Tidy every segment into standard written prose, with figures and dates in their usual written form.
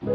Hey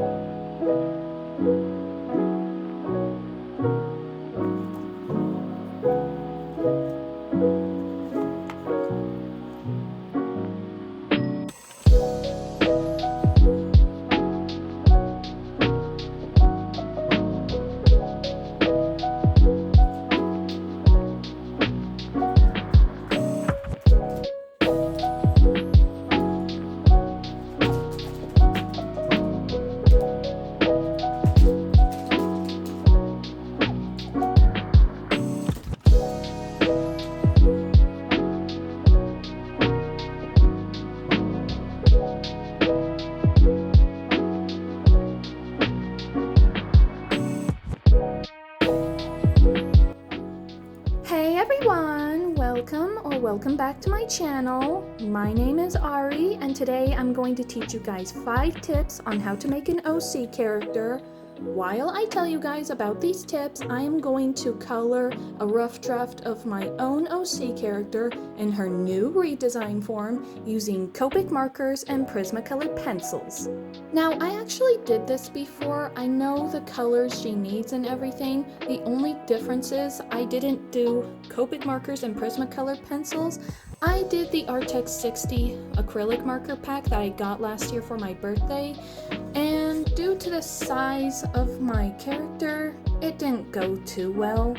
everyone, welcome back to my channel. My name is Ari and today I'm going to teach you guys 5 tips on how to make an OC character. While I tell you guys about these tips, I am going to color a rough draft of my own OC character in her new redesign form using Copic markers and Prismacolor pencils. Now, I actually did this before. I know the colors she needs and everything. The only difference is I didn't do Copic markers and Prismacolor pencils. I did the Artex 60 acrylic marker pack that I got last year for my birthday, and due to the size of my character, it didn't go too well.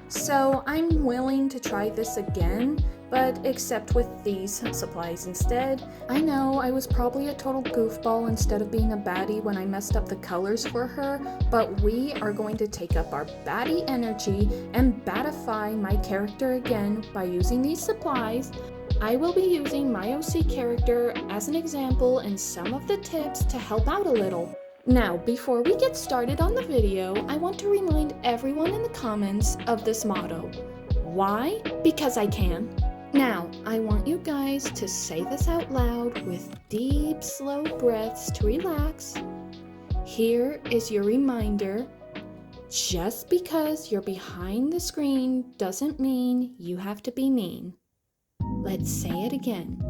So I'm willing to try this again, but except with these supplies instead. I know I was probably a total goofball instead of being a baddie when I messed up the colors for her, but we are going to take up our baddie energy and baddify my character again by using these supplies. I will be using my OC character as an example and some of the tips to help out a little. Now, before we get started on the video, I want to remind everyone in the comments of this motto. Why? Because I can. Now, I want you guys to say this out loud with deep, slow breaths to relax. Here is your reminder. Just because you're behind the screen doesn't mean you have to be mean. Let's say it again.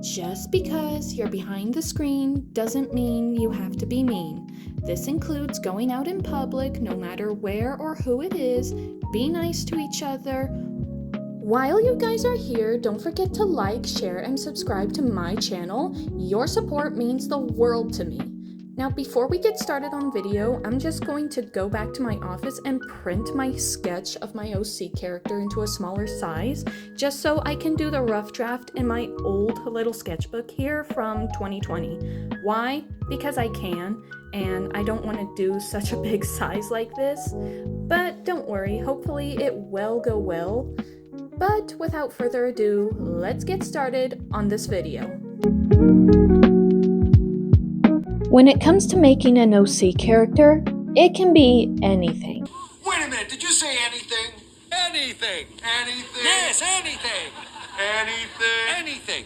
Just because you're behind the screen doesn't mean you have to be mean. This includes going out in public, no matter where or who it is. Be nice to each other. While you guys are here, don't forget to like, share, and subscribe to my channel. Your support means the world to me. Now, before we get started on video, I'm just going to go back to my office and print my sketch of my OC character into a smaller size, just so I can do the rough draft in my old little sketchbook here from 2020. Why? Because I can, and I don't want to do such a big size like this. But don't worry, hopefully it will go well. But without further ado, let's get started on this video. When it comes to making an OC character, it can be anything. Wait a minute, did you say anything? Anything. Anything. Yes, anything. Anything. Anything.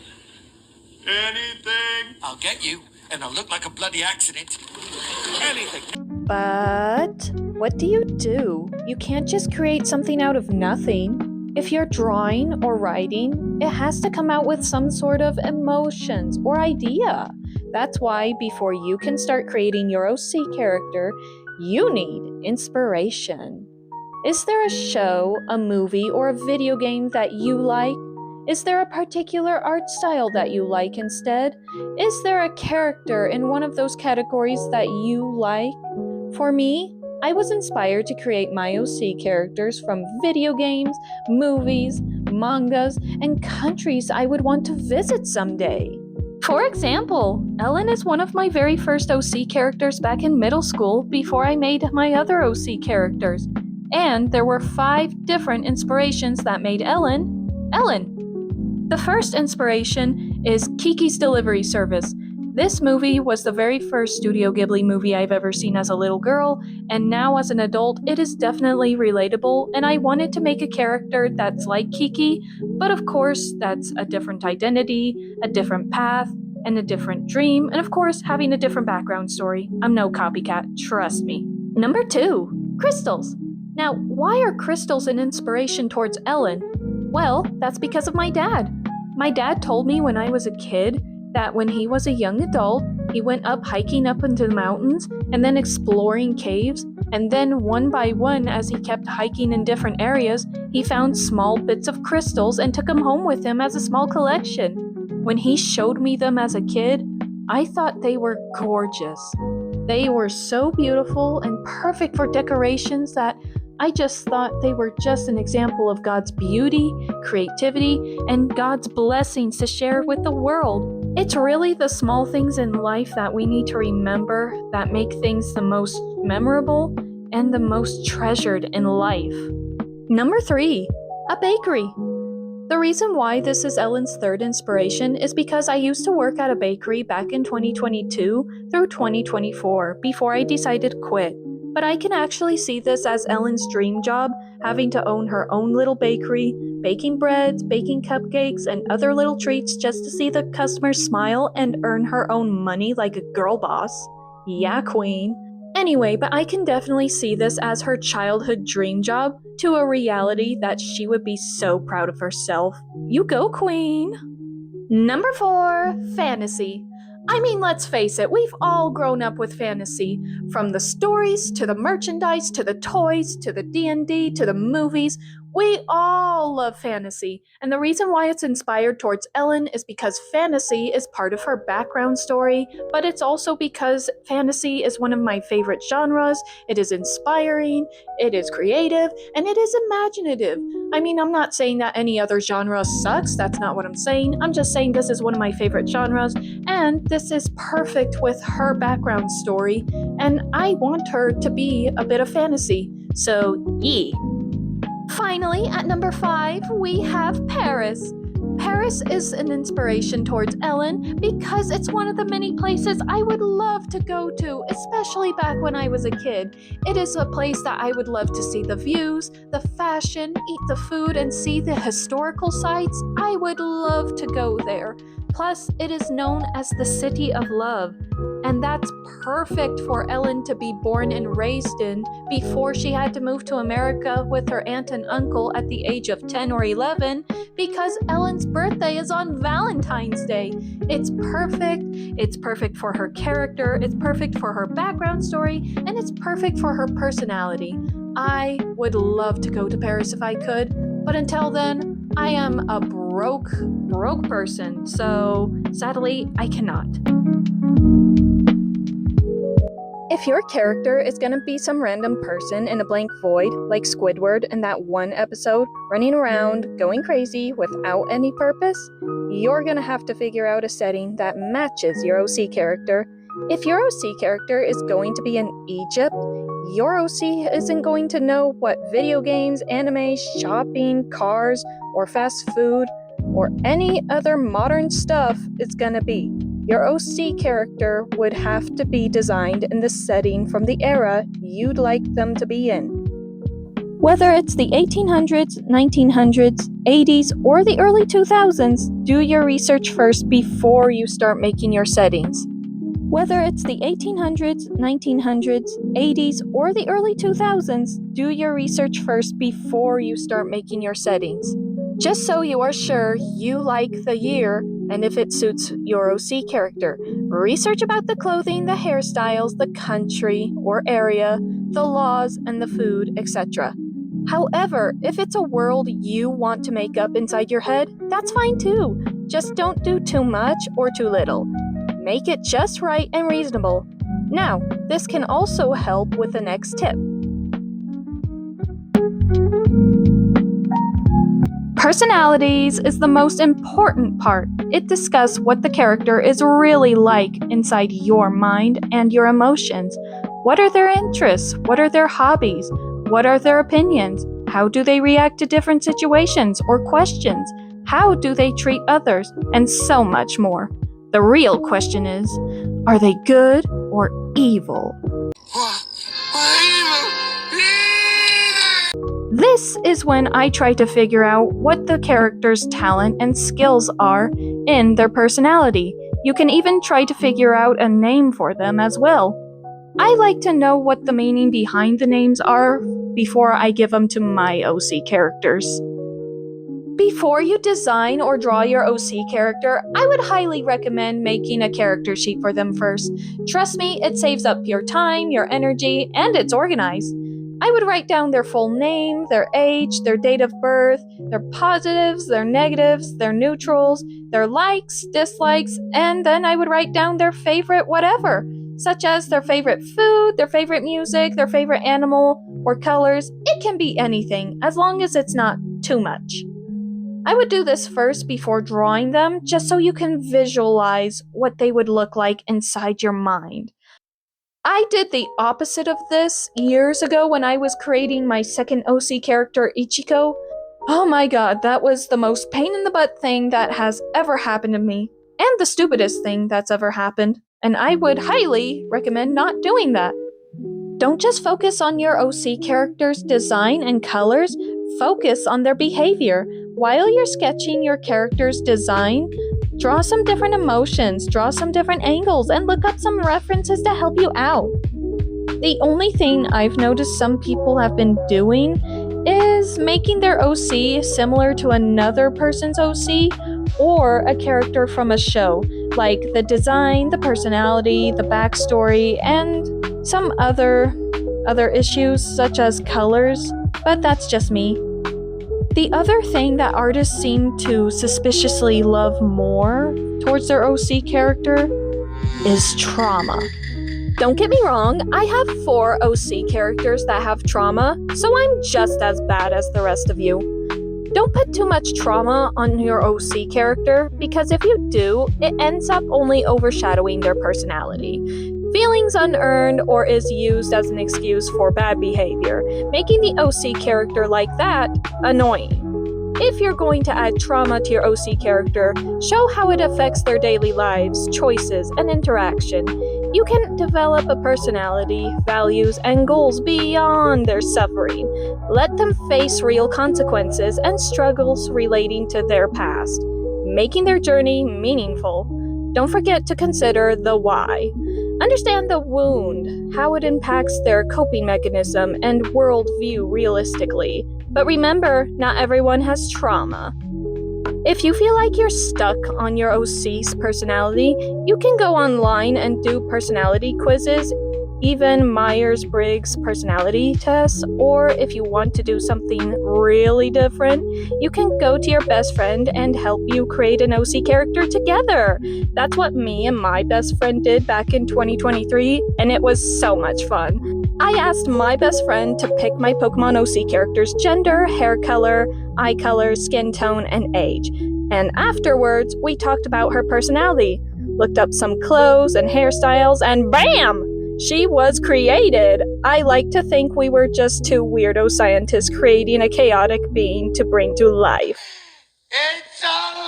Anything. I'll get you, and I'll look like a bloody accident. Anything. But what do? You can't just create something out of nothing. If you're drawing or writing, it has to come out with some sort of emotions or idea. That's why before you can start creating your OC character, you need inspiration. Is there a show, a movie, or a video game that you like? Is there a particular art style that you like instead? Is there a character in one of those categories that you like? For me, I was inspired to create my OC characters from video games, movies, mangas, and countries I would want to visit someday. For example, Ellen is one of my very first OC characters back in middle school before I made my other OC characters. And there were 5 different inspirations that made Ellen, Ellen. The first inspiration is Kiki's Delivery Service. This movie was the very first Studio Ghibli movie I've ever seen as a little girl, and now as an adult, it is definitely relatable, and I wanted to make a character that's like Kiki, but of course, that's a different identity, a different path, and a different dream, and of course, having a different background story. I'm no copycat, trust me. Number 2, crystals. Now, why are crystals an inspiration towards Ellen? Well, that's because of my dad. My dad told me when I was a kid that when he was a young adult, He went up hiking up into the mountains and then exploring caves, and then one by one, as he kept hiking in different areas, he found small bits of crystals and took them home with him as a small collection. When he showed me them as a kid, I thought they were gorgeous. They were so beautiful and perfect for decorations that I just thought they were just an example of God's beauty, creativity, and God's blessings to share with the world. It's really the small things in life that we need to remember that make things the most memorable and the most treasured in life. Number 3, a bakery. The reason why this is Ellen's third inspiration is because I used to work at a bakery back in 2022 through 2024 before I decided to quit. But I can actually see this as Ellen's dream job, having to own her own little bakery, baking breads, baking cupcakes, and other little treats just to see the customers smile and earn her own money like a girl boss. Yeah, queen. Anyway, but I can definitely see this as her childhood dream job to a reality that she would be so proud of herself. You go, queen! Number 4, fantasy. I mean, let's face it, we've all grown up with fantasy. From the stories, to the merchandise, to the toys, to the D&D, to the movies. We all love fantasy, and the reason why it's inspired towards Ellen is because fantasy is part of her background story, but it's also because fantasy is one of my favorite genres. It is inspiring, it is creative, and it is imaginative. I mean, I'm not saying that any other genre sucks, that's not what I'm saying. I'm just saying this is one of my favorite genres, and this is perfect with her background story, and I want her to be a bit of fantasy. So, yeah. Finally, at number 5, we have Paris. Paris is an inspiration towards Ellen because it's one of the many places I would love to go to, especially back when I was a kid. It is a place that I would love to see the views, the fashion, eat the food, and see the historical sites. I would love to go there. Plus, it is known as the City of Love, and that's perfect for Ellen to be born and raised in before she had to move to America with her aunt and uncle at the age of 10 or 11 because Ellen's birthday is on Valentine's Day. It's perfect for her character, it's perfect for her background story, and it's perfect for her personality. I would love to go to Paris if I could, but until then, I am a broke person, so sadly, I cannot. If your character is gonna be some random person in a blank void, like Squidward in that one episode, running around, going crazy without any purpose, you're gonna have to figure out a setting that matches your OC character. If your OC character is going to be in Egypt, your OC isn't going to know what video games, anime, shopping, cars, or fast food, or any other modern stuff is gonna be. Your OC character would have to be designed in the setting from the era you'd like them to be in. Whether it's the 1800s, 1900s, 80s, or the early 2000s, do your research first before you start making your settings. Whether it's the 1800s, 1900s, 80s, or the early 2000s, do your research first before you start making your settings. Just so you are sure you like the year and if it suits your OC character. Research about the clothing, the hairstyles, the country or area, the laws, and the food, etc. However, if it's a world you want to make up inside your head, that's fine too. Just don't do too much or too little. Make it just right and reasonable. Now, this can also help with the next tip. Personalities is the most important part. It discusses what the character is really like inside your mind and your emotions. What are their interests? What are their hobbies? What are their opinions? How do they react to different situations or questions? How do they treat others? And so much more. The real question is, are they good or evil? This is when I try to figure out what the character's talent and skills are in their personality. You can even try to figure out a name for them as well. I like to know what the meaning behind the names are before I give them to my OC characters. Before you design or draw your OC character, I would highly recommend making a character sheet for them first. Trust me, it saves up your time, your energy, and it's organized. I would write down their full name, their age, their date of birth, their positives, their negatives, their neutrals, their likes, dislikes, and then I would write down their favorite whatever, such as their favorite food, their favorite music, their favorite animal, or colors. It can be anything, as long as it's not too much. I would do this first before drawing them, just so you can visualize what they would look like inside your mind. I did the opposite of this years ago when I was creating my second OC character, Ichiko. Oh my god, that was the most pain in the butt thing that has ever happened to me, and the stupidest thing that's ever happened, and I would highly recommend not doing that. Don't just focus on your OC character's design and colors, focus on their behavior. While you're sketching your character's design, draw some different emotions, draw some different angles, and look up some references to help you out. The only thing I've noticed some people have been doing is making their OC similar to another person's OC or a character from a show, like the design, the personality, the backstory, and some other issues such as colors, but that's just me. The other thing that artists seem to suspiciously love more towards their OC character is trauma. Don't get me wrong, I have 4 OC characters that have trauma, so I'm just as bad as the rest of you. Don't put too much trauma on your OC character, because if you do, it ends up only overshadowing their personality. Feelings unearned or is used as an excuse for bad behavior, making the OC character like that annoying. If you're going to add trauma to your OC character, show how it affects their daily lives, choices, and interaction. You can develop a personality, values, and goals beyond their suffering. Let them face real consequences and struggles relating to their past, making their journey meaningful. Don't forget to consider the why. Understand the wound, how it impacts their coping mechanism and worldview realistically. But remember, not everyone has trauma. If you feel like you're stuck on your OC's personality, you can go online and do personality quizzes, even Myers-Briggs personality tests, or if you want to do something really different, you can go to your best friend and help you create an OC character together. That's what me and my best friend did back in 2023, and it was so much fun. I asked my best friend to pick my Pokemon OC character's gender, hair color, eye color, skin tone, and age. And afterwards, we talked about her personality, looked up some clothes and hairstyles, and BAM! She was created. I like to think we were just 2 weirdo scientists creating a chaotic being to bring to life. It's alive!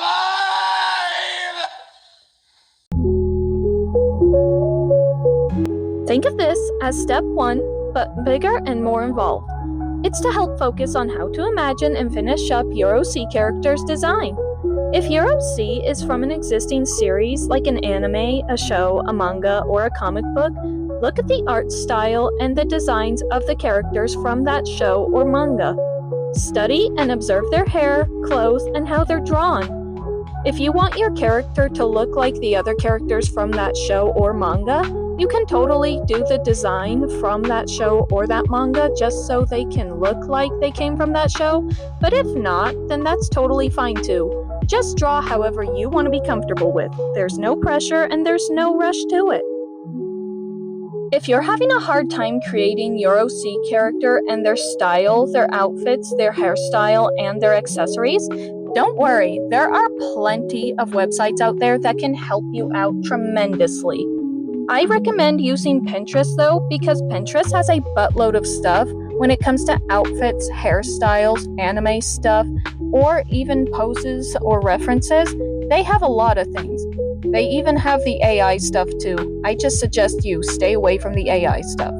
Think of this as step 1, but bigger and more involved. It's to help focus on how to imagine and finish up your OC character's design. If your OC is from an existing series like an anime, a show, a manga, or a comic book, look at the art style and the designs of the characters from that show or manga. Study and observe their hair, clothes, and how they're drawn. If you want your character to look like the other characters from that show or manga, you can totally do the design from that show or that manga just so they can look like they came from that show, but if not, then that's totally fine too. Just draw however you want to be comfortable with. There's no pressure and there's no rush to it. If you're having a hard time creating your OC character and their style, their outfits, their hairstyle, and their accessories, don't worry, there are plenty of websites out there that can help you out tremendously. I recommend using Pinterest though, because Pinterest has a buttload of stuff when it comes to outfits, hairstyles, anime stuff, or even poses or references. They have a lot of things. They even have the AI stuff too. I just suggest you stay away from the AI stuff.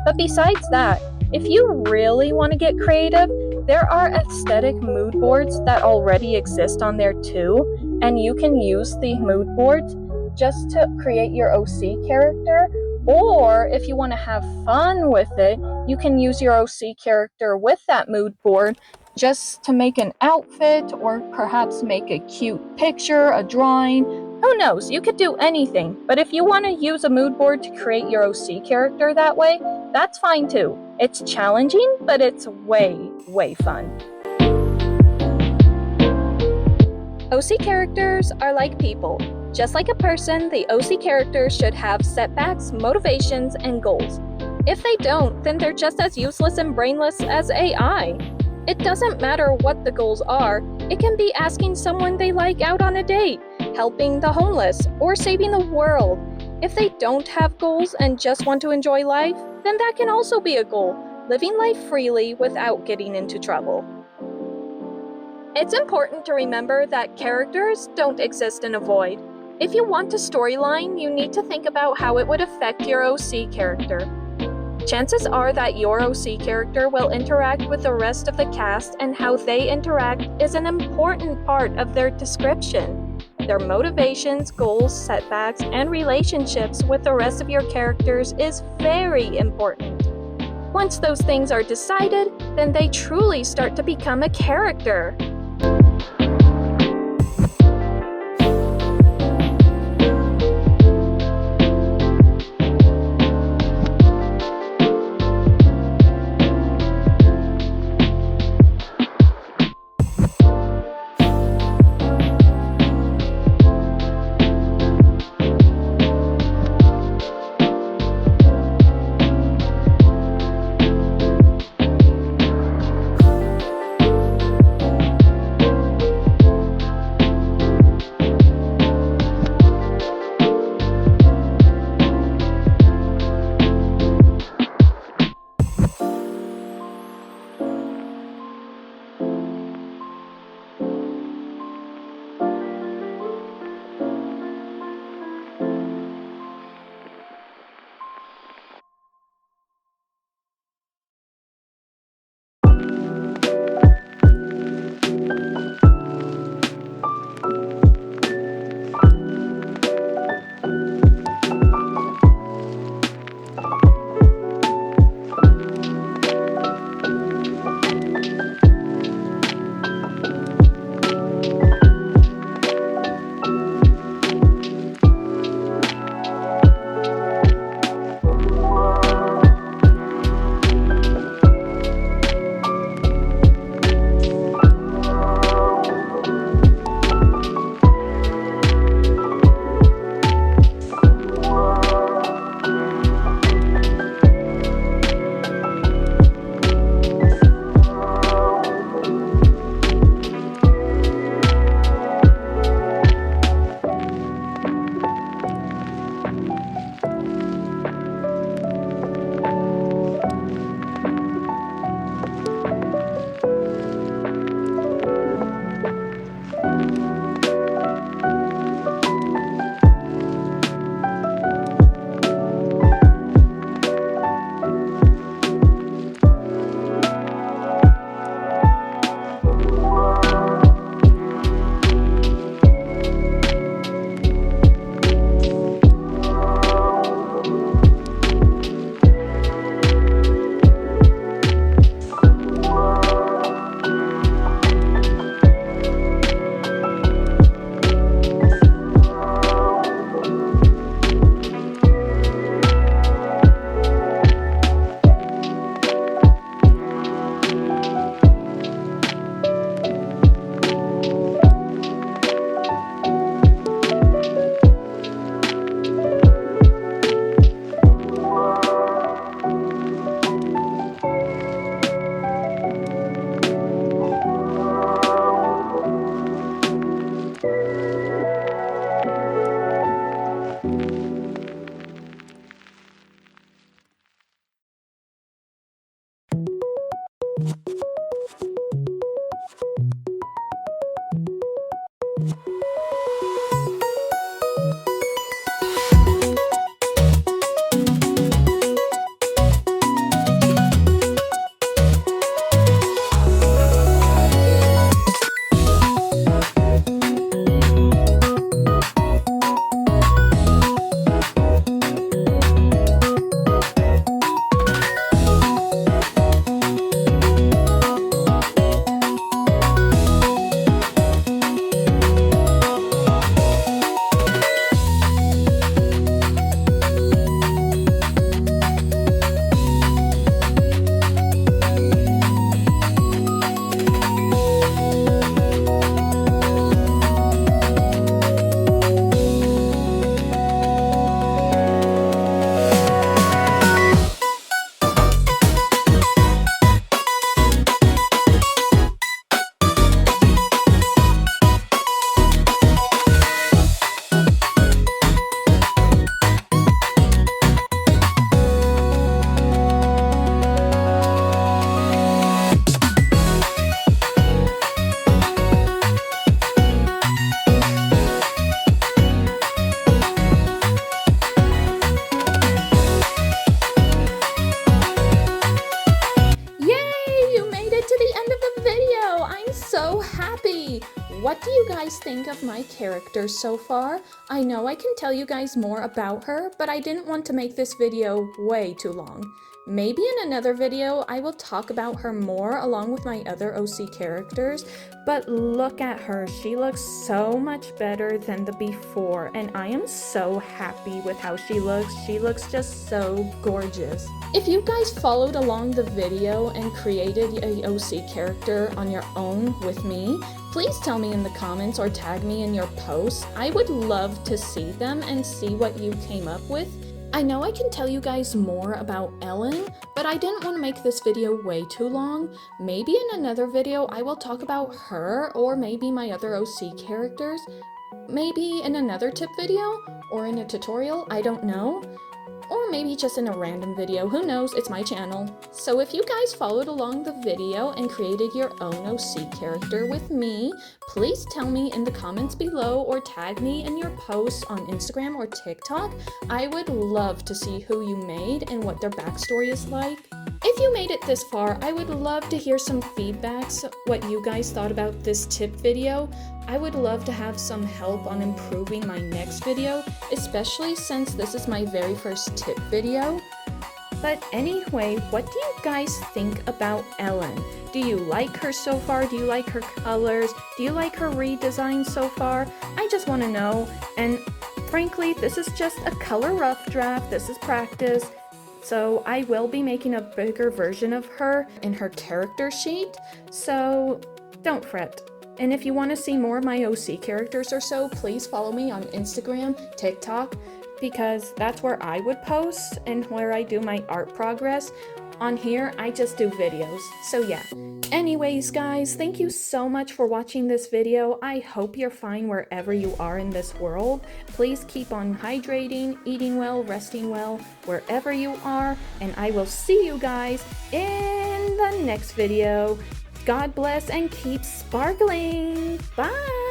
But besides that, if you really want to get creative, there are aesthetic mood boards that already exist on there too, and you can use the mood boards just to create your OC character, or if you want to have fun with it, you can use your OC character with that mood board just to make an outfit or perhaps make a cute picture, a drawing. Who knows, you could do anything, but if you want to use a mood board to create your OC character that way, that's fine too. It's challenging, but it's way, way fun. OC characters are like people. Just like a person, the OC characters should have setbacks, motivations, and goals. If they don't, then they're just as useless and brainless as AI. It doesn't matter what the goals are. It can be asking someone they like out on a date, helping the homeless, or saving the world. If they don't have goals and just want to enjoy life, then that can also be a goal, living life freely without getting into trouble. It's important to remember that characters don't exist in a void. If you want a storyline, you need to think about how it would affect your OC character. Chances are that your OC character will interact with the rest of the cast, and how they interact is an important part of their description. Their motivations, goals, setbacks, and relationships with the rest of your characters is very important. Once those things are decided, then they truly start to become a character. think of my character so far? I know I can tell you guys more about her, but I didn't want to make this video way too long. Maybe in another video I will talk about her more along with my other OC characters, but look at her. She looks so much better than the before, and I am so happy with how she looks. She looks just so gorgeous. If you guys followed along the video and created a OC character on your own with me, please tell me in the comments or tag me in your posts. I would love to see them and see what you came up with. I know I can tell you guys more about Ellen, but I didn't want to make this video way too long. Maybe in another video I will talk about her or maybe my other OC characters. Maybe in another tip video or in a tutorial, I don't know. Or maybe just in a random video, who knows, it's my channel. So if you guys followed along the video and created your own OC character with me, please tell me in the comments below or tag me in your posts on Instagram or TikTok. I would love to see who you made and what their backstory is like. If you made it this far, I would love to hear some feedbacks, what you guys thought about this tip video. I would love to have some help on improving my next video, especially since this is my very first tip video. But anyway, what do you guys think about Ellen? Do you like her so far? Do you like her colors? Do you like her redesign so far? I just want to know. And frankly, this is just a color rough draft. This is practice. So I will be making a bigger version of her in her character sheet. So don't fret. And if you want to see more of my OC characters or so, please follow me on Instagram, TikTok, because that's where I would post and where I do my art progress. On here, I just do videos. So yeah. Anyways, guys, thank you so much for watching this video. I hope you're fine wherever you are in this world. Please keep on hydrating, eating well, resting well, wherever you are. And I will see you guys in the next video. God bless and keep sparkling. Bye!